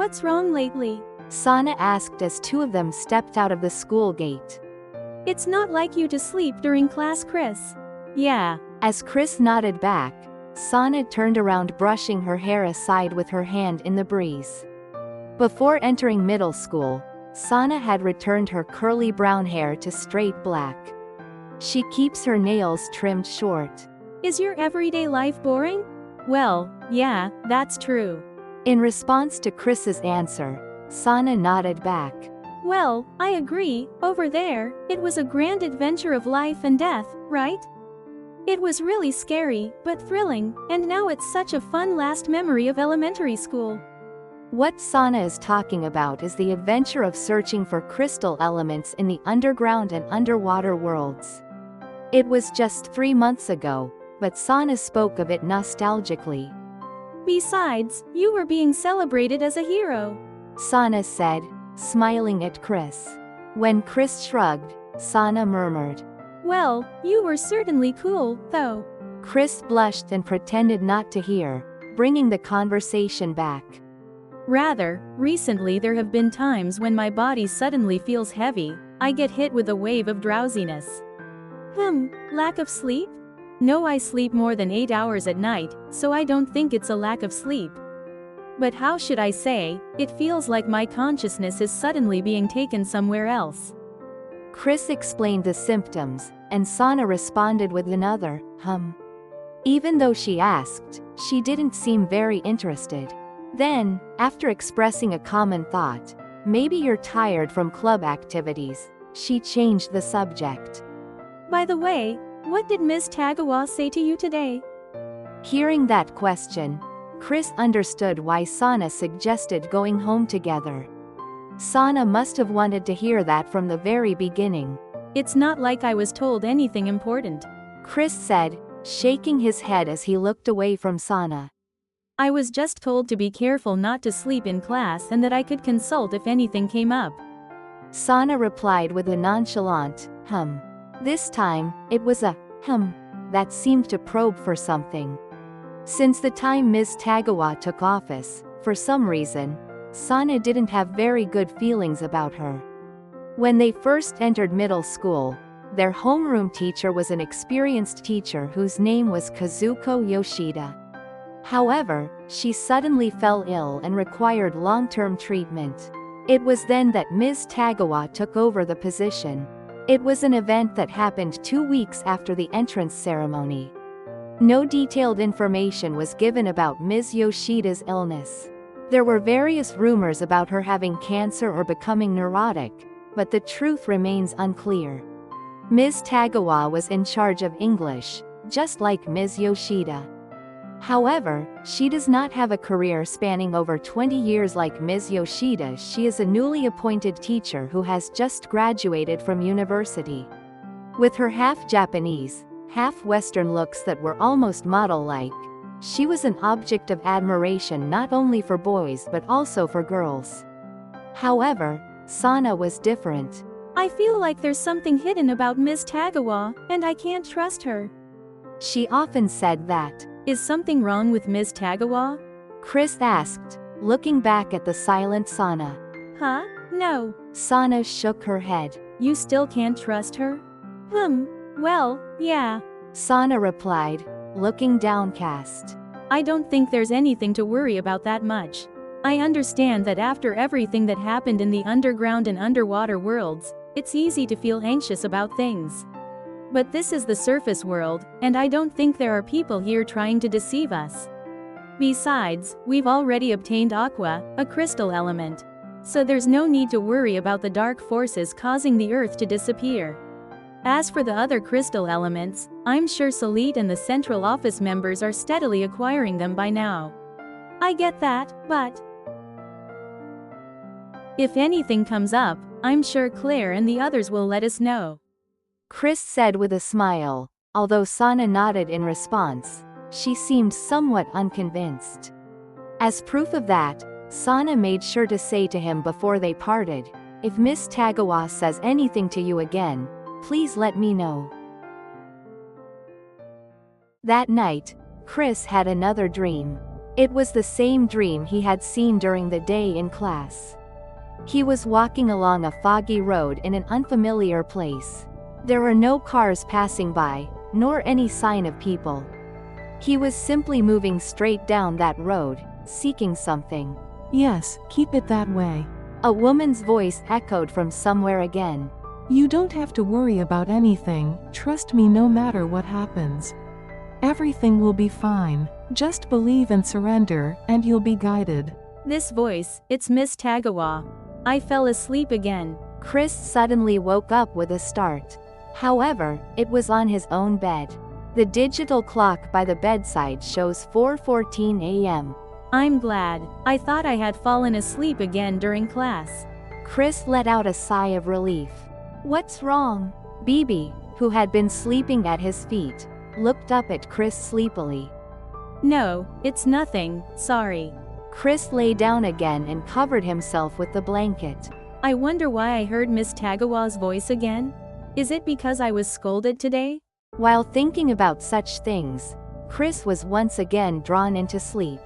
What's wrong lately? Sana asked as two of them stepped out of the school gate. It's not like you to sleep during class, Chris. Yeah. As Chris nodded back, Sana turned around, brushing her hair aside with her hand in the breeze. Before entering middle school, Sana had returned her curly brown hair to straight black. She keeps her nails trimmed short. Is your everyday life boring? Well, yeah, that's true. In response to Chris's answer, Sana nodded back. Well, I agree. Over there, it was a grand adventure of life and death, right? It was really scary, but thrilling, and now it's such a fun last memory of elementary school. What Sana is talking about is the adventure of searching for crystal elements in the underground and underwater worlds. It was just 3 months ago, but Sana spoke of it nostalgically. Besides, you were being celebrated as a hero, Sana said, smiling at Chris. When Chris shrugged, Sana murmured. Well, you were certainly cool, though. Chris blushed and pretended not to hear, bringing the conversation back. Rather, recently there have been times when my body suddenly feels heavy. I get hit with a wave of drowsiness. Lack of sleep? No, I sleep more than 8 hours at night, so I don't think it's a lack of sleep. But how should I say, it feels like my consciousness is suddenly being taken somewhere else. Chris explained the symptoms, and Sana responded with another, Even though she asked, she didn't seem very interested. Then, after expressing a common thought, maybe you're tired from club activities, she changed the subject. By the way, what did Ms. Tagawa say to you today? Hearing that question, Chris understood why Sana suggested going home together. Sana must have wanted to hear that from the very beginning. It's not like I was told anything important, Chris said, shaking his head as he looked away from Sana. I was just told to be careful not to sleep in class and that I could consult if anything came up. Sana replied with a nonchalant, This time, it was a, that seemed to probe for something. Since the time Ms. Tagawa took office, for some reason, Sana didn't have very good feelings about her. When they first entered middle school, their homeroom teacher was an experienced teacher whose name was Kazuko Yoshida. However, she suddenly fell ill and required long-term treatment. It was then that Ms. Tagawa took over the position. It was an event that happened 2 weeks after the entrance ceremony. No detailed information was given about Ms. Yoshida's illness. There were various rumors about her having cancer or becoming neurotic, but the truth remains unclear. Ms. Tagawa was in charge of English, just like Ms. Yoshida. However, she does not have a career spanning over 20 years like Ms. Yoshida. She is a newly appointed teacher who has just graduated from university. With her half-Japanese, half-Western looks that were almost model-like, she was an object of admiration not only for boys but also for girls. However, Sana was different. I feel like there's something hidden about Ms. Tagawa, and I can't trust her. She often said that. Is something wrong with Ms. Tagawa? Chris asked, looking back at the silent Sana. No. Sana shook her head. You still can't trust her? Well, yeah. Sana replied, looking downcast. I don't think there's anything to worry about that much. I understand that after everything that happened in the underground and underwater worlds, it's easy to feel anxious about things. But this is the surface world, and I don't think there are people here trying to deceive us. Besides, we've already obtained Aqua, a crystal element. So there's no need to worry about the dark forces causing the Earth to disappear. As for the other crystal elements, I'm sure Salit and the central office members are steadily acquiring them by now. I get that, but if anything comes up, I'm sure Claire and the others will let us know. Chris said with a smile, although Sana nodded in response. She seemed somewhat unconvinced. As proof of that, Sana made sure to say to him before they parted, if Miss Tagawa says anything to you again, please let me know. That night, Chris had another dream. It was the same dream he had seen during the day in class. He was walking along a foggy road in an unfamiliar place. There were no cars passing by, nor any sign of people. He was simply moving straight down that road, seeking something. Yes, keep it that way. A woman's voice echoed from somewhere again. You don't have to worry about anything, trust me no matter what happens. Everything will be fine, just believe and surrender, and you'll be guided. This voice, it's Miss Tagawa. I fell asleep again. Chris suddenly woke up with a start. However, it was on his own bed. The digital clock by the bedside shows 4:14 a.m. I'm glad. I thought I had fallen asleep again during class. Chris let out a sigh of relief. What's wrong? Bibi, who had been sleeping at his feet, looked up at Chris sleepily. No, it's nothing, sorry. Chris lay down again and covered himself with the blanket. I wonder why I heard Miss Tagawa's voice again? Is it because I was scolded today? While thinking about such things, Chris was once again drawn into sleep.